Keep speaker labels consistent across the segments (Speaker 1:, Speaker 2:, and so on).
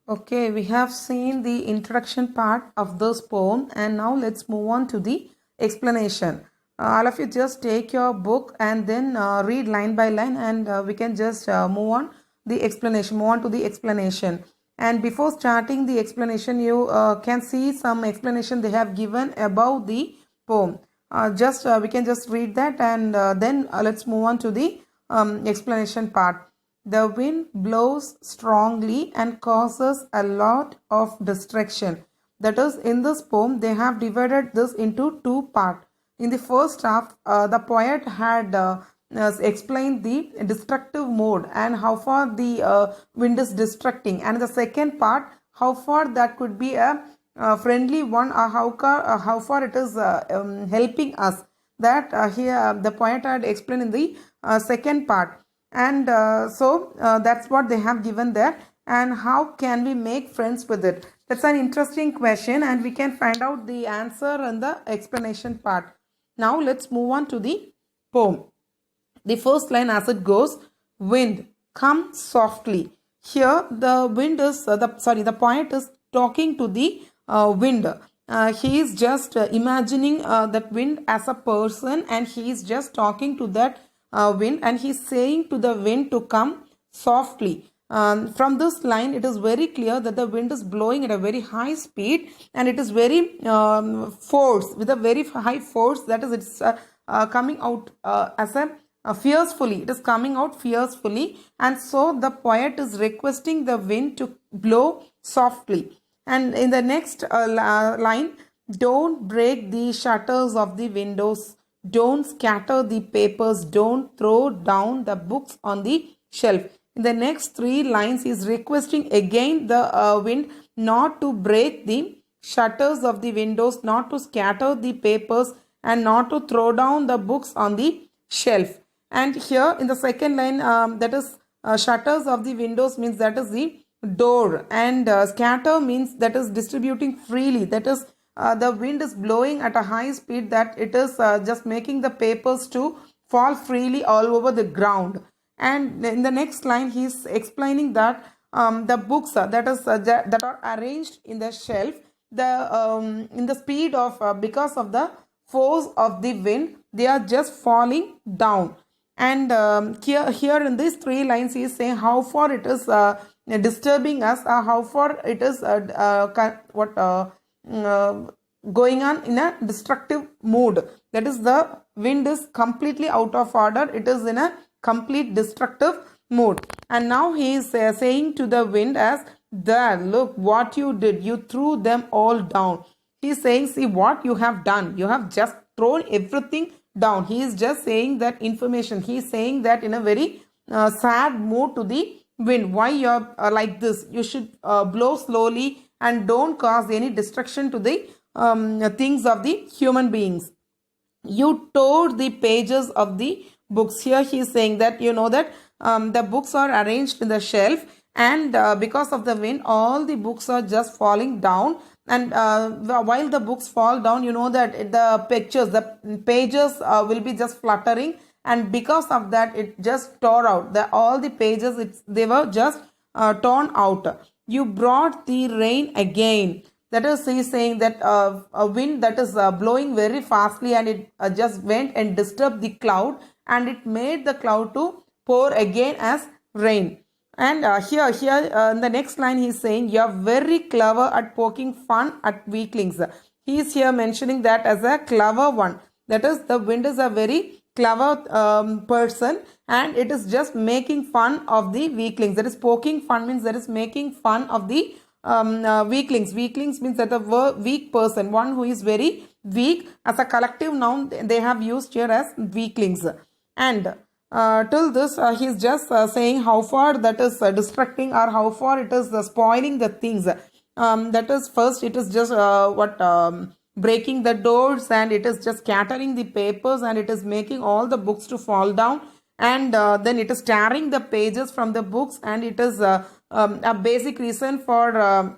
Speaker 1: Okay, we have seen the introduction part of this poem, and now let's move on to the explanation. All of you just take your book and then read line by line, and we can just move on to the explanation. And before starting the explanation, you can see some explanation they have given about the poem. Just We can just read that, and then let's move on to the explanation part. The wind blows strongly and causes a lot of destruction. That is, in this poem, they have divided this into two parts. In the first half, the poet had explained the destructive mode and how far the wind is destructing. And in the second part, how far that could be a friendly one, or how far it is helping us. That here the poet had explained in the second part, and that's what they have given there. And how can we make friends with it? That's an interesting question, and we can find out the answer in the explanation part. Now let's move on to the poem. The first line as it goes: wind, come softly. Here the wind is the poet is talking to the wind. He is just imagining that wind as a person, and he is just talking to that wind, and he is saying to the wind to come softly. From this line, it is very clear that the wind is blowing at a very high speed, and it is very with a very high force. That is, it's coming out as a fiercely. It is coming out fiercely, and so the poet is requesting the wind to blow softly. And in the next line, don't break the shutters of the windows, don't scatter the papers, don't throw down the books on the shelf. In the next three lines, he is requesting again the wind not to break the shutters of the windows, not to scatter the papers, and not to throw down the books on the shelf. And here in the second line, that is shutters of the windows means that is the door, and scatter means that is distributing freely. That is, the wind is blowing at a high speed, that it is just making the papers to fall freely all over the ground. And in the next line, he is explaining that the books that are arranged in the shelf, in the speed of because of the force of the wind, they are just falling down. And here in these three lines, he is saying how far it is disturbing us, how far it is going on in a destructive mood. That is, the wind is completely out of order. It is in a complete destructive mood. And now he is saying to the wind as, there, look what you did. You threw them all down. He is saying, see what you have done. You have just thrown everything down. He is just saying that information. He is saying that in a very sad mood to the wind. Why you are like this? You should blow slowly and don't cause any destruction to the things of the human beings. You tore the pages of the books. Here he is saying that that the books are arranged in the shelf, and because of the wind, all the books are just falling down. And while the books fall down, that the pages will be just fluttering, and because of that, it just tore out. All the pages, they were just torn out. You brought the rain again. That is, he is saying that a wind that is blowing very fastly, and it just went and disturbed the cloud, and it made the cloud to pour again as rain. And here in the next line, he is saying, you are very clever at poking fun at weaklings. He is here mentioning that as a clever one. That is, the wind is a very clever person, and it is just making fun of the weaklings. That is, poking fun means that is making fun of the weaklings. Weaklings means that a weak person, one who is very weak. As a collective noun, they have used here as weaklings. And till this, he is just saying how far that is distracting, or how far it is spoiling the things. That is, first it is just breaking the doors, and it is just scattering the papers, and it is making all the books to fall down, and then it is tearing the pages from the books, and it is a basic reason for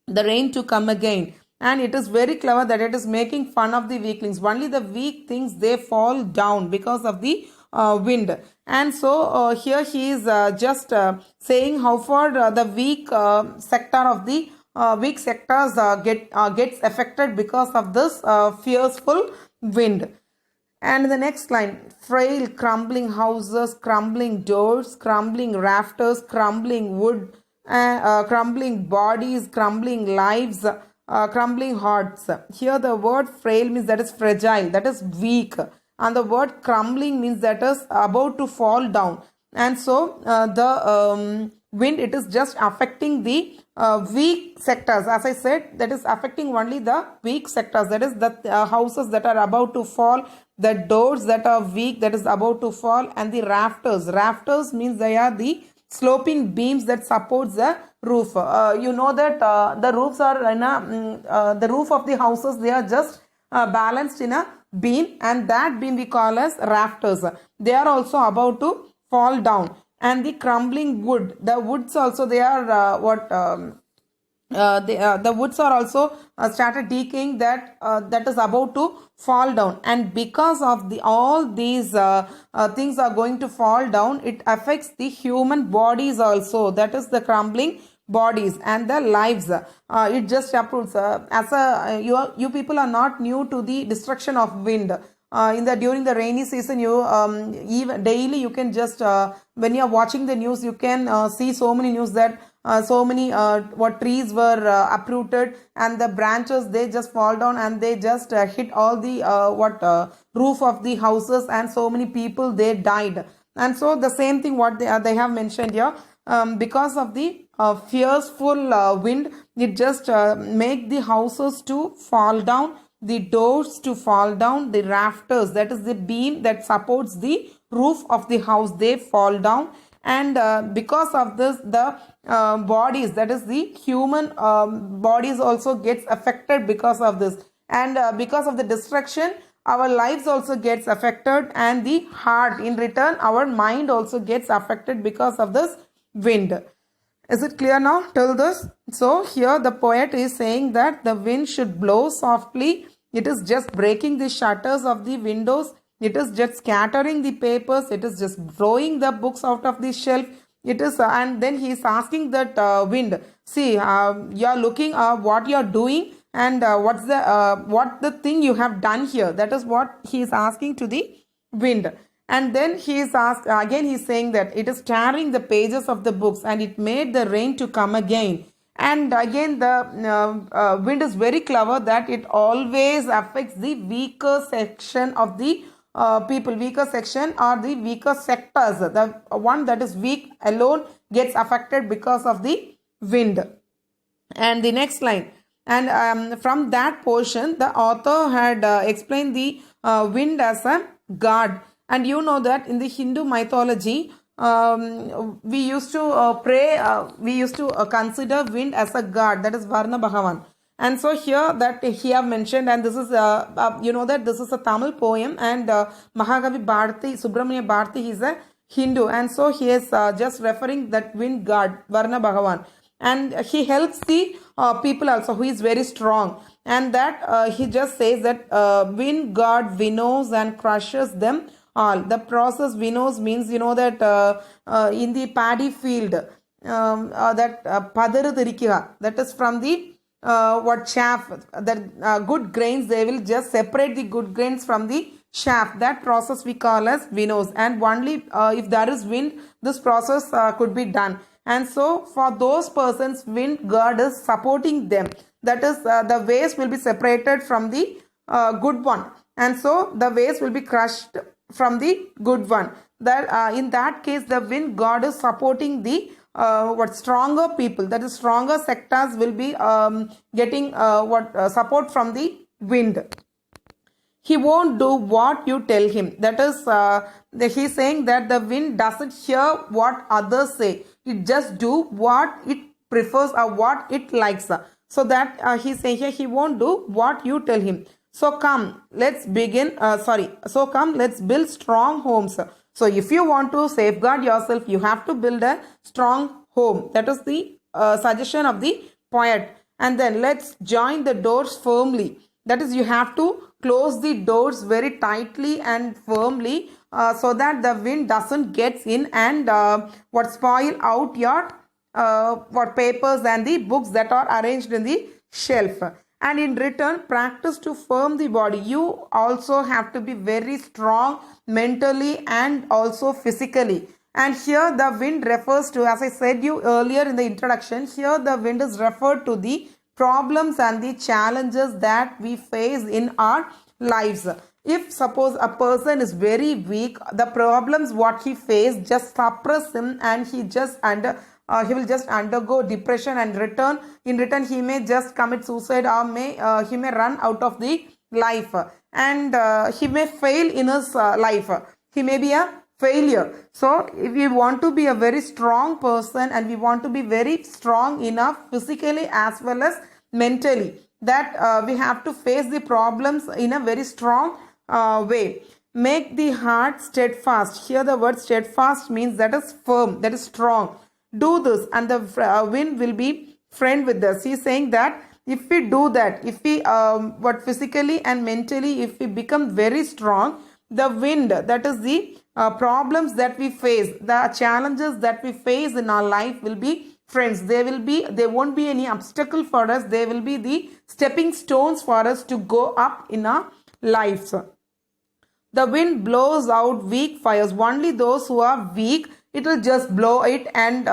Speaker 1: the rain to come again. And it is very clever that it is making fun of the weaklings. Only the weak things, they fall down because of the wind. And so here he is just saying how far the weak sector of the weak sectors gets affected because of this fierceful wind. And the next line, frail, crumbling houses, crumbling doors, crumbling rafters, crumbling wood, crumbling bodies, crumbling lives, crumbling hearts. Here the word frail means that is fragile, that is weak. And the word crumbling means that is about to fall down. And so the wind, it is just affecting the weak sectors. As I said, that is affecting only the weak sectors, that is the houses that are about to fall, the doors that are weak, that is about to fall, and the rafters means they are the sloping beams that supports the roof. You know that the roofs are in a the roof of the houses, they are just balanced in a beam, and that beam we call as rafters. They are also about to fall down. And the crumbling wood, the woods also, they are the woods are also started decaying, that that is about to fall down. And because of the all these things are going to fall down, it affects the human bodies also, that is the crumbling bodies and the lives. It just approves as a you people are not new to the destruction of wind. In the during the rainy season, you even daily you can just when you are watching the news, you can see so many news that so many what trees were uprooted, and the branches, they just fall down and they just hit all the roof of the houses, and so many people, they died. And so the same thing what they have mentioned here, because of the fierceful wind, it just make the houses to fall down, the doors to fall down, the rafters, that is the beam that supports the roof of the house, they fall down. And because of this, the bodies, that is the human bodies also gets affected because of this. And because of the destruction, our lives also gets affected, and the heart, in return, our mind also gets affected because of this wind. Is it clear now till this? So here the poet is saying that the wind should blow softly. It is just breaking the shutters of the windows. It is just scattering the papers. It is just throwing the books out of the shelf. It is, and then he is asking that wind, see, you are looking what you are doing, and what the thing you have done here. That is what he is asking to the wind. And then he is asked again, he is saying that it is tearing the pages of the books, and it made the rain to come again. And again, the wind is very clever, that it always affects the weaker section of the people, weaker section or the weaker sectors. The one that is weak alone gets affected because of the wind. And the next line, and from that portion, the author had explained the wind as a god. And you know that in the Hindu mythology, we used to pray, we used to consider wind as a god, that is Varna Bhagavan. And so here that he have mentioned, and this is, you know that this is a Tamil poem, and Mahakavi Bharati, Subramanya Bharati, he is a Hindu. And so he is just referring that wind god, Varna Bhagavan. And he helps the people also, who is very strong. And that he just says that wind god winnows and crushes them all. The process winnows means, you know that in the paddy field, that padaru, that is from the chaff, that good grains, they will just separate the good grains from the chaff. That process we call as winnows. And only if there is wind, this process could be done. And so for those persons, wind god is supporting them. That is, the waste will be separated from the good one. And so the waste will be crushed from the good one. That in that case, the wind god is supporting the stronger people. That is, stronger sectors will be getting support from the wind. He won't do what you tell him. That is, he's saying that the wind doesn't hear what others say. It just do what it prefers or what it likes. So that he's saying here, he won't do what you tell him. So come, let's begin. So come, let's build strong homes. So if you want to safeguard yourself, you have to build a strong home. That is the suggestion of the poet. And then let's join the doors firmly. That is, you have to close the doors very tightly and firmly so that the wind doesn't get in and what spoil out your what papers and the books that are arranged in the shelf. And in return, practice to firm the body. You also have to be very strong mentally and also physically. And here the wind refers to, as I said you earlier in the introduction, here the wind is referred to the problems and the challenges that we face in our lives. If suppose a person is very weak, the problems what he faced just suppress him and he will just undergo depression, and in return he may just commit suicide, or he may run out of the life, and he may fail in his life. He may be a failure. So if we want to be a very strong person and we want to be very strong enough physically as well as mentally, that we have to face the problems in a very strong way. Make the heart steadfast. Here the word steadfast means that is firm, that is strong. Do this and the wind will be friend with us. He is saying that if we do that, if we what physically and mentally, if we become very strong, the wind, that is the problems that we face, the challenges that we face in our life will be friends. There won't be any obstacle for us. They will be the stepping stones for us to go up in our lives. The wind blows out weak fires. Only those who are weak, it will just blow it and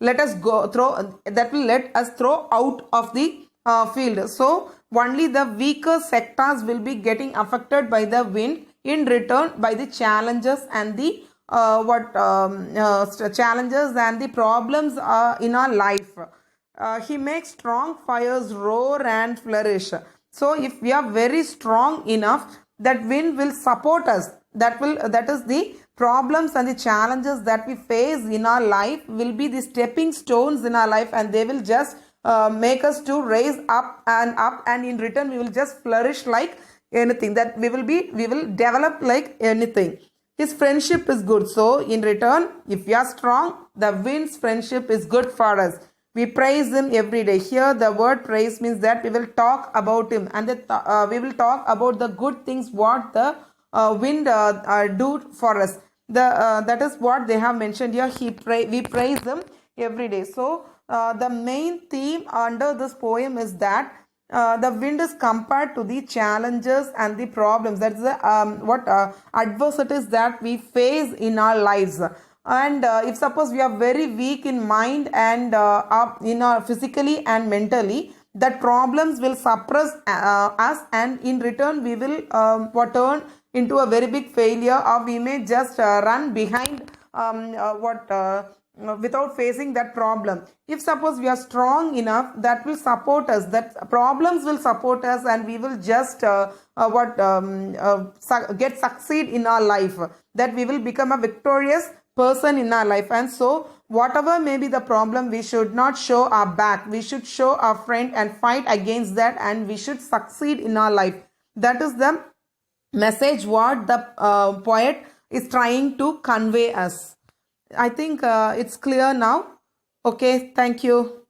Speaker 1: let us go throw, that will let us throw out of the field. So only the weaker sectors will be getting affected by the wind, in return by the challenges and the challenges and the problems in our life. He makes strong fires roar and flourish. So if we are very strong enough, that wind will support us. That is the problems and the challenges that we face in our life will be the stepping stones in our life, and they will just make us to raise up, and in return we will just flourish like anything. That we will develop like anything. His friendship is good. So in return, if we are strong, the wind's friendship is good for us. We praise him every day. Here the word praise means that we will talk about him, and we will talk about the good things what the wind do for us. That is what they have mentioned here. We praise him every day. So the main theme under this poem is that the wind is compared to the challenges and the problems. That's the adversities that we face in our lives. And if suppose we are very weak in mind and in our physically and mentally, that problems will suppress us, and in return we will turn into a very big failure, or we may just run behind without facing that problem. If suppose we are strong enough, that will support us, that problems will support us, and we will just succeed in our life, that we will become a victorious person in our life. And so whatever may be the problem, we should not show our back. We should show our front and fight against that, and we should succeed in our life. That is the message what the poet is trying to convey us. I think it's clear now. Okay, thank you.